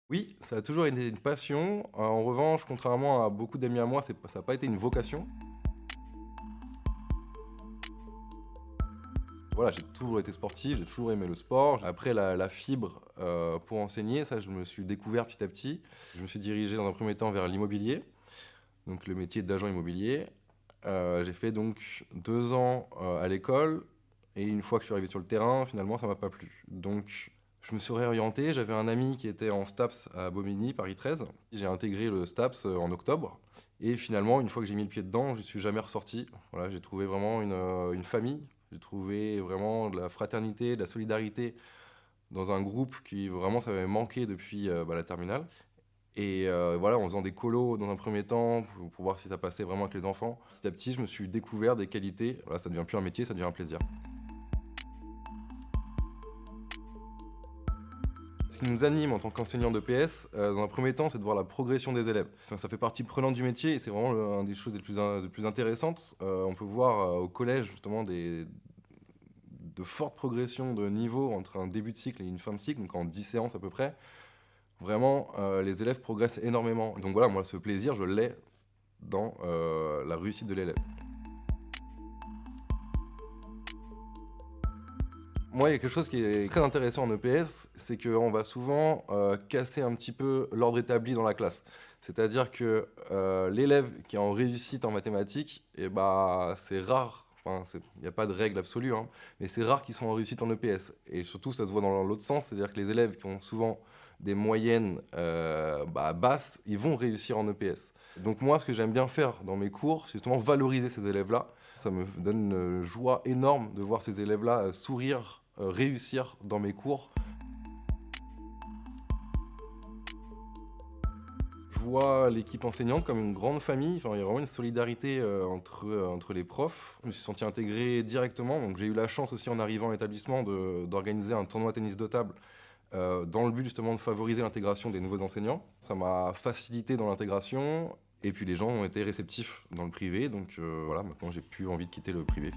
Oui, ça a toujours été une passion. En revanche, contrairement à beaucoup d'amis à moi, ça n'a pas été une vocation. Voilà, j'ai toujours été sportif, j'ai toujours aimé le sport. Après, la fibre pour enseigner, ça, je me suis découvert petit à petit. Je me suis dirigé dans un premier temps vers l'immobilier, donc le métier d'agent immobilier. J'ai fait donc 2 ans à l'école, et une fois que je suis arrivé sur le terrain, finalement, ça m'a pas plu. Donc, je me suis réorienté. J'avais un ami qui était en STAPS à Bobigny, Paris 13. J'ai intégré le STAPS en octobre. Et finalement, une fois que j'ai mis le pied dedans, je ne suis jamais ressorti. Voilà, j'ai trouvé vraiment une famille. J'ai trouvé vraiment de la fraternité, de la solidarité dans un groupe qui vraiment ça m'avait manqué depuis la terminale. Et voilà, en faisant des colos dans un premier temps pour voir si ça passait vraiment avec les enfants. Petit à petit, je me suis découvert des qualités. Voilà, ça devient plus un métier, ça devient un plaisir. Ce qui nous anime en tant qu'enseignant de PS, dans un premier temps, c'est de voir la progression des élèves. Enfin, ça fait partie prenante du métier et c'est vraiment une des choses les plus intéressantes. On peut voir au collège justement de fortes progressions de niveau entre un début de cycle et une fin de cycle, donc en 10 séances à peu près. Vraiment, les élèves progressent énormément. Donc voilà, moi, ce plaisir, je l'ai dans la réussite de l'élève. Moi, il y a quelque chose qui est très intéressant en EPS, c'est qu'on va souvent casser un petit peu l'ordre établi dans la classe. C'est-à-dire que l'élève qui est en réussite en mathématiques, eh ben, c'est rare. Enfin, il n'y a pas de règle absolue, hein, mais c'est rare qu'ils soient en réussite en EPS. Et surtout, ça se voit dans l'autre sens, c'est-à-dire que les élèves qui ont souvent des moyennes basses, ils vont réussir en EPS. Donc moi, ce que j'aime bien faire dans mes cours, c'est justement valoriser ces élèves-là. Ça me donne une joie énorme de voir ces élèves-là sourire, réussir dans mes cours. Je vois l'équipe enseignante comme une grande famille. Enfin, il y a vraiment une solidarité entre les profs. Je me suis senti intégré directement. Donc, j'ai eu la chance aussi en arrivant à l'établissement d'organiser un tournoi tennis de table dans le but justement de favoriser l'intégration des nouveaux enseignants. Ça m'a facilité dans l'intégration. Et puis les gens ont été réceptifs dans le privé. Donc voilà, maintenant j'ai plus envie de quitter le privé.